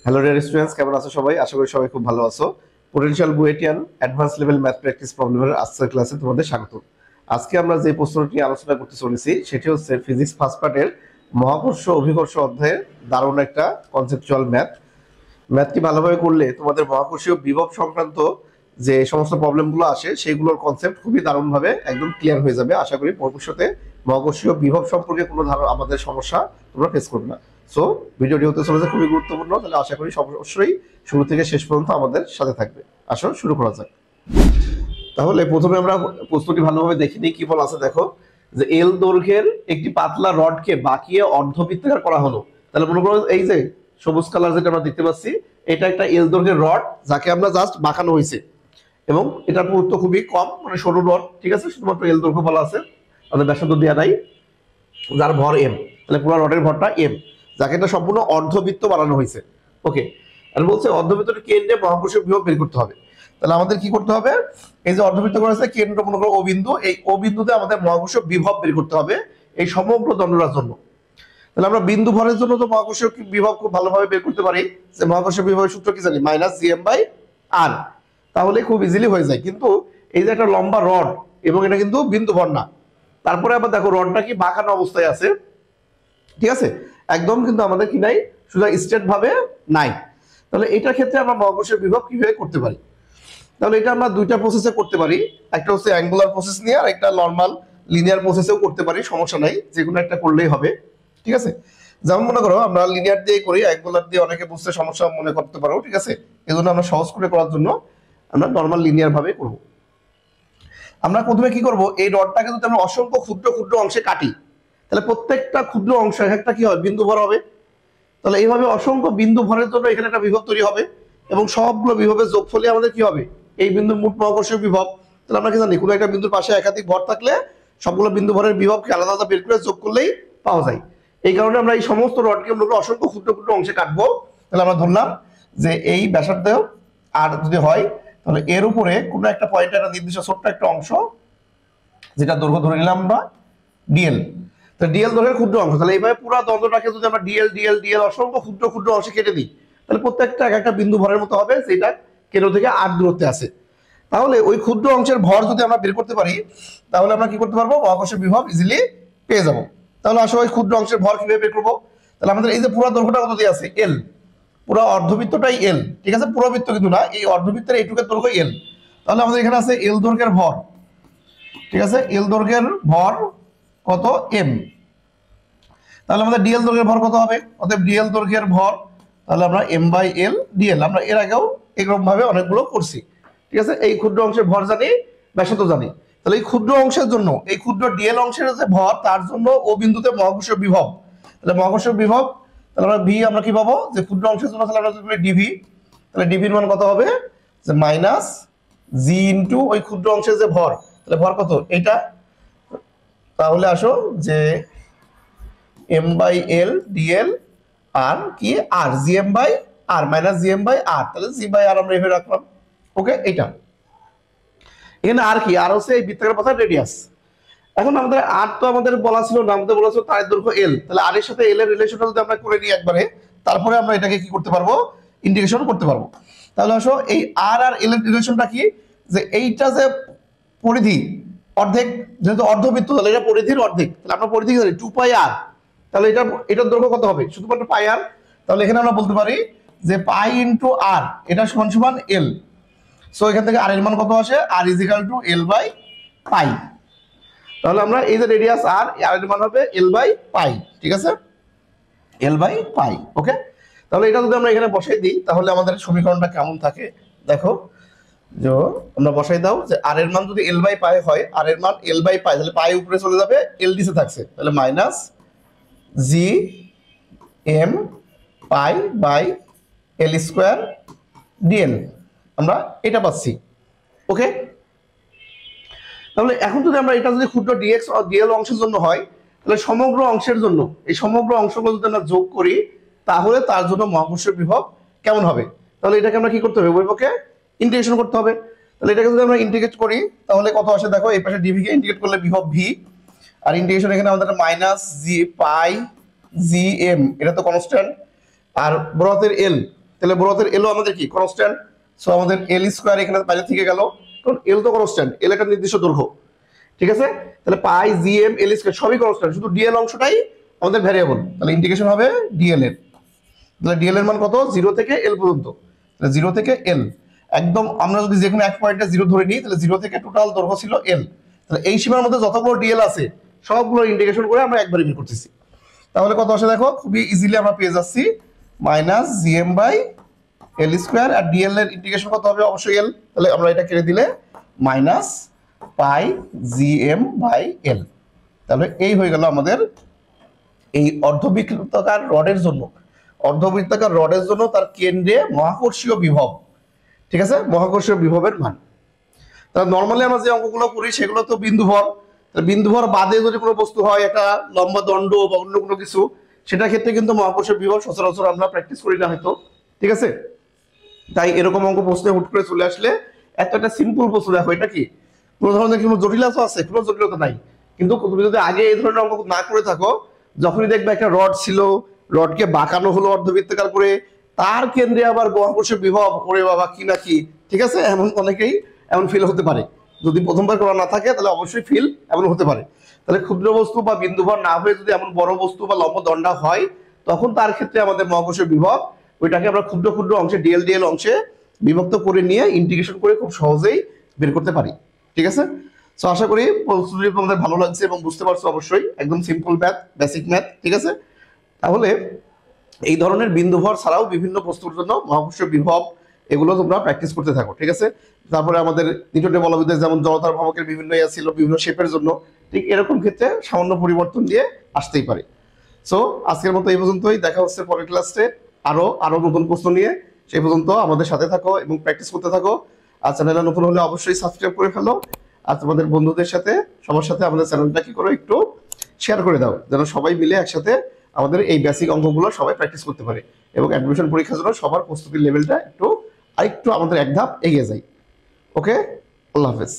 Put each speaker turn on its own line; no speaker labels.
Hello dear students, কেমন আছো সবাই? আশা করি সবাই খুব ভালো আছো। পোটেনশিয়াল বুয়েটিয়ান অ্যাডভান্স লেভেল ম্যাথ প্র্যাকটিস প্রবলেমের আজকের ক্লাসে তোমাদের স্বাগত। আজকে আমরা যে প্রশ্নটি আলোচনা করতে চলেছি সেটি হচ্ছে ফিজিক্স ফার্স্ট পার্টের মহাকর্ষ অভিকর্ষ অধ্যায়ের দারুণ একটা কনসেপচুয়াল ম্যাথটি ভালোভাবে করলে তোমাদের মহাকর্ষীয় বিভব সংক্রান্ত যে সমস্ত প্রবলেমগুলো আসে সেইগুলোর কনসেপ্ট খুবই দারুণভাবে একদম ক্লিয়ার হয়ে যাবে। আশা করি ভবিষ্যতে মহাকর্ষীয় বিভব সম্পর্কে কোনো আমাদের সমস্যা তোমরা ফেস করবে না। সো ভিডিওটি হতে চলেছে খুবই গুরুত্বপূর্ণ, তাহলে আশা করি অবশ্যই শুরু থেকে শেষ পর্যন্ত আমাদের সাথে থাকবে। আসো শুরু করা যাক। তাহলে প্রথমে আমরা প্রশ্নটি ভালোভাবে দেখে নিই কি বলা আছে। দেখো যে এল দৈর্ঘ্যের একটি পাতলা রডকে বাঁকিয়ে অর্ধবৃত্তাকার করা হলো। তাহলে মনে করো এই যে সবুজ কালার যেটা আমরা দেখতে পাচ্ছি এটা একটা এল দৈর্ঘ্যের রড যাকে আমরা জাস্ট বাঁকানো হয়েছে এবং এটার পুরুত্ব খুবই কম, মানে সরু রড, ঠিক আছে, শুধুমাত্র এল দৈর্ঘ্য বলা আছে, আমাদের ব্যাসার্ধ দেওয়া নাই, যার ভর এম। তাহলে পুরো রডের ভরটা এম, যাকে এটা সম্পূর্ণ অর্ধবৃত্ত বানানো হয়েছে। ওকে, আর বলছে অর্ধবৃত্তটি কেন্দ্রে মহাকর্ষীয় বিভব বের করতে হবে। তাহলে আমাদের কি করতে হবে? এই যে অর্ধবৃত্ত করা আছে কেন্দ্র মনে করো ও বিন্দু, এই ও বিন্দুতে আমাদের মহাকর্ষীয় বিভব বের করতে হবে এই সমগ্র দণ্ডটার জন্য। তাহলে আমরা বিন্দু ভরের জন্য তো মহাকর্ষীয় বিভব খুব ভালোভাবে বের করতে পারি, যে মহাকর্ষীয় বিভবের সূত্র কি জানি, মাইনাস জিএম বাই আর। তাহলে খুব ইজিলি হয়ে যায়। কিন্তু এই যে একটা লম্বা রড এবং এটা কিন্তু বিন্দু ভর না, তারপরে আবার দেখো রডটা কি বাঁকানো অবস্থায় আছে, ঠিক আছে, একদম কিন্তু আমাদের কি নাই, শুধু স্ট্রেট ভাবে নাই। তাহলে এটার ক্ষেত্রে আমরা মহাকর্ষীয় বিভব কিভাবে করতে পারি? তাহলে এটা আমরা দুইটা প্রসেসে করতে পারি, একটা হচ্ছে অ্যাঙ্গুলার প্রসেস নিয়ে আর একটা নর্মাল লিনিয়ার প্রসেসেও করতে পারি, সমস্যা নাই, যে কোনো একটা করলেই হবে, ঠিক আছে। যেমন মনে করো আমরা লিনিয়ার দিয়ে করি, অ্যাঙ্গুলার দিয়ে অনেকে বুঝতে সমস্যা মনে করতে পারো, ঠিক আছে, এই জন্য আমরা সহজ করে করার জন্য আমরা নর্মাল লিনিয়ার ভাবে করব। আমরা প্রথমে কি করব, এই রডটাকে যদি আমরা অসংখ্য ক্ষুদ্র ক্ষুদ্র অংশে কাটি তাহলে প্রত্যেকটা ক্ষুদ্র অংশ একটা কি হবে, বিন্দু ভর হবে। তাহলে এইভাবে অসংখ্য বিন্দু ভরের জন্য এখানে একটা বিভব তৈরি হবে এবং সবগুলো বিভবের যোগফলে আমাদের কি হবে, এই বিন্দুর মোট মহাকর্ষীয় বিভব। তাহলে আমরা কি জানি, কোনো একটা বিন্দুর পাশে একাধিক ভর থাকলে সবগুলো বিন্দু ভরের বিভবকে আলাদা আলাদা বের করে যোগ করলেই পাওয়া যায়। এই কারণে আমরা এই সমস্ত রডকে আমরা অসংখ্য ক্ষুদ্র ক্ষুদ্র অংশে কাটবো। তাহলে আমরা ধরলাম যে এই ব্যাসার্ধ আর যদি হয় তাহলে এর উপরে কোনো একটা পয়েন্টে একটা নির্দিষ্ট ছোট্ট একটা অংশ, যেটা দৈর্ঘ্য ধরে নিলাম আমরা ডিএল। ডিএল দৈর্ঘ্যের ক্ষুদ্র অংশ। তাহলে এইভাবে পুরো দ্বন্দ্বটাকে যদি আমরা ডিএল ডিএল ডিএল অসংখ্য ক্ষুদ্র ক্ষুদ্র অংশে কেটে দিই তাহলে প্রত্যেকটা এক একটা বিন্দু ভরের মতো হবে, যেটা কেন্দ্র থেকে আর দূরত্বে আছে। তাহলে ওই ক্ষুদ্র অংশের ভর যদি আমরা বের করতে পারি তাহলে আমরা কি করতে পারবো, মহাকর্ষীয় বিভব ইজিলি পেয়ে যাবো। তাহলে আসলে ওই ক্ষুদ্র অংশের ভর কিভাবে বের করবো? তাহলে আমাদের এই যে পুরো দৈর্ঘ্যটা কত দিয়ে আছে, এল, পুরো অর্ধবৃত্তটাই এল, ঠিক আছে, পুরো বৃত্ত কিন্তু না, এই অর্ধবৃত্তের এইটুকের দৈর্ঘ্য এল। তাহলে আমাদের এখানে আছে এল দৈর্ঘ্যের ভর, ঠিক আছে, এল দৈর্ঘ্যের ভর কত, এম। তাহলে আমাদের ডিএল দৈর্ঘ্যের ভর কত হবে, অতএব ডিএল দৈর্ঘ্যের ভর, তাহলে আমরা এম বাই এল ডিএল, আমরা এর আগেও এরকম ভাবে অনেকগুলো করছি, ঠিক আছে। এই ক্ষুদ্র অংশের ভর জানি, ব্যাসার্ধ জানি। তাহলে এই ক্ষুদ্র অংশের জন্য, এই ক্ষুদ্র ডিএল অংশের যে ভর তার জন্য ও বিন্দুতে মহাকর্ষীয় বিভব, তাহলে মহাকর্ষীয় বিভব, তাহলে আমরা ভি আমরা কি পাবো, যে ক্ষুদ্র অংশের জন্য তাহলে আমরা যদি ডিভি, তাহলে ডিভির মান কত হবে, যে মাইনাস জি ইন্টু ওই ক্ষুদ্র অংশের যে ভর, তাহলে ভর কত এটা। তাহলে আসো যে এম বাই এল ডিএল আর কি আর GM by R minus GM by R, তাহলে জি বাই আর আমরা এভাবে রাখলাম। ওকে, এইটা এখানে আর কি, আর হচ্ছে এই বৃত্তাকার পথের রেডিয়াস। এখন আমাদের আর তো আমাদের বলা ছিল না, আমাদের বলা ছিল তার দৈর্ঘ্য এল। তাহলে আর এর সাথে এল এর রিলেশনটা যদি আমরা করে নিই একবারে, তারপরে আমরা এটাকে কি করতে পারবো, ইন্টিগ্রেশন করতে পারবো। তাহলে আসো এই আর আর এল এর রিলেশনটা কি, যে এইটা যে পরিধি অর্ধেক, যেহেতু অর্ধবৃত্ত তাহলে এটা পরিধির অর্ধেক, তাহলে আমরা পরিধি জানি 2 পাই আর, তাহলে এটার দৈর্ঘ্য কত হবে, শুধুমাত্র পাই আর। তাহলে এখানে আমরা বলতে পারি যে পাই ইন্টু আর, এটা সমান সমান এল। সো এখান থেকে আর এর মান কত আসে, R is equal to L by pi. তাহলে আমরা এই যে রেডিয়াস আর এর মান হবে এল বাই পাই, ঠিক আছে, এল বাই পাই। ওকে, তাহলে এটা যদি আমরা এখানে বসাই দিই তাহলে আমাদের সমীকরণটা কেমন থাকে দেখো, যে আমরা বসাই দাও যে আর এর মান যদি এল বাই পাই হয়, আর এর মান এল বাই পাই, তাহলে পাই উপরে চলে যাবে, এল নিচে থাকছে, তাহলে minus G M pi by L square DL, আমরা এটা পাচ্ছি। ওকে, তাহলে এখন যদি আমরা এটা যদি ক্ষুদ্র ডিএক্স ও ডিএল অংশের জন্য হয় তাহলে সমগ্র অংশের জন্য এই সমগ্র অংশগুলো যদি আমরা যোগ করি তাহলে তার জন্য মহাকর্ষীয় বিভব কেমন হবে। তাহলে এটাকে আমরা কি করতে হবে, উভয়পক্ষে ইন্টিগ্রেশন করতে হবে। তাহলে এটাকে যদি আমরা ইন্টিগ্রেট করি তাহলে কত আসে দেখো, এই পাশে ডিভি কে ইন্টিগ্রেট করলে বিভব ভি, আর ইন্টিগ্রেশন এখানে আমাদের মাইনাস জি পাই জি এম, এটা তো কনস্ট্যান্ট, আর বড় হাতের এল, তাহলে বড়দের এলও আমাদের কি কনস্ট্যান্ট, সো আমাদের এল স্কয়ার এখানে বাইরে থেকে গেল, কারণ এল তো কনস্ট্যান্ট, এল একটা নির্দিষ্ট দৈর্ঘ্য, ঠিক আছে। তাহলে পাই জি এম এল স্কয়ার সবই কনস্ট্যান্ট, শুধু ডিএল অংশটাই আমাদের ভ্যারিয়েবল, তাহলে ইন্টিগ্রেশন হবে ডিএল এর। তাহলে ডিএল এর মান কত, 0 থেকে এল পর্যন্ত, তাহলে 0 থেকে এল, একদম আমরা যদি যে কোনো এক পয়েন্টে 0 ধরে নিই, তাহলে 0 থেকে টোটাল দৈর্ঘ্য ছিল এল, তাহলে এই সীমার মধ্যে যতগুলো ডিএল আছে সবগুলো ইন্টিগ্রেশন করে আমরা একবারে বের করতেছি। তাহলে কত আসে দেখো, খুবই ইজিলি আমরা পেয়ে যাচ্ছি minus GM by L square, আর ডিএল এর ইন্টিগ্রেশন কত হবে, অবশ্যই এল, তাহলে আমরা এটা কেটে দিলে minus pi GM by L. তাহলে এই হয়ে গেল আমাদের এই অর্ধবৃত্তাকার রডের জন্য, অর্ধবৃত্তাকার রডের জন্য তার কেন্দ্রে মহাকর্ষীয় বিভব, ঠিক আছে, মহাকর্ষীয় বিভবের মান। তাহলে নর্মালি আমরা যে অঙ্কগুলো করি সেগুলো তো বিন্দুভর, বিন্দুভর বাদে যদি কোনো বস্তু হয়, একটা লম্বা দণ্ড বা অন্য কোনো কিছু, সেটার ক্ষেত্রে কিন্তু মহাকর্ষীয় বিভব সচরাচর আমরা প্র্যাকটিস করি না হয়তো, ঠিক আছে। তাই এরকম অঙ্ক প্রশ্নে হুট করে চলে আসলে একটা সিম্পল প্রশ্ন দেখো, এটা কি কোনো ধরনের কোনো জটিলতা আছে, কোনো জটিলতা নাই, কিন্তু তুমি যদি আগে এই ধরনের অঙ্ক না করে থাকো, যখনই দেখবে একটা রড ছিল, রডকে বাঁকানো হলো অর্ধবৃত্তাকার করে, তার কেন্দ্রে আবার মহাকর্ষীয় বিভব, ওরে বাবা কি না কি, ঠিক আছে, এমন অনেকেই এমন ফিল হতে পারে, যদি প্রথমবার করা না থাকে তাহলে অবশ্যই ফিল এমন হতে পারে। তাহলে ক্ষুদ্র বস্তু বা বিন্দুভর না হয়ে যদি এমন বড় বস্তু বা লম্ব দণ্ডা হয়, তখন তার ক্ষেত্রে আমাদের মহাকর্ষীয় বিভব ওইটাকে আমরা ক্ষুদ্র ক্ষুদ্র অংশে ডিএল ডিএল অংশে বিভক্ত করে নিয়ে ইন্টিগ্রেশন করে খুব সহজেই বের করতে পারি, ঠিক আছে। সো আশা করি প্রস্তুতি তোমাদের ভালো লাগছে এবং বুঝতে পারছো, অবশ্যই একদম সিম্পল ম্যাথ, বেসিক ম্যাথ, ঠিক আছে। তাহলে এই ধরনের বিন্দুভর ছাড়াও বিভিন্ন বস্তুর জন্য মহাকর্ষীয় বিভব এগুলো তোমরা প্র্যাকটিস করতে থাকো, ঠিক আছে। তারপরে আমাদের নিউটনের বলবিদ্যায় যেমন জড়তার ভ্রামকের বিভিন্ন ইয়া ছিল বিভিন্ন শেপের জন্য, ঠিক এরকম ক্ষেত্রে সামান্য পরিবর্তন দিয়ে আসতেই পারে। সো আজকের মতো এই পর্যন্তই, দেখা হচ্ছে পরের ক্লাসে আরো নতুন প্রশ্ন নিয়ে। সেই পর্যন্ত আমাদের সাথে থাকো এবং প্র্যাকটিস করতে থাকো। আর চ্যানেলে নতুন হলে অবশ্যই সাবস্ক্রাইব করে ফেলো, আর তোমাদের বন্ধুদের সাথে সবার সাথে আমাদের চ্যানেলটা কি করো একটু শেয়ার করে দাও, যেন সবাই মিলে একসাথে আমাদের এই বেসিক অঙ্কগুলো সবাই প্র্যাকটিস করতে পারে এবং অ্যাডমিশন পরীক্ষার জন্য সবার প্রস্তুতির লেভেলটা আরেকটু আমাদের এক ধাপ এগিয়ে যায়। ওকে, আল্লাহ হাফেজ।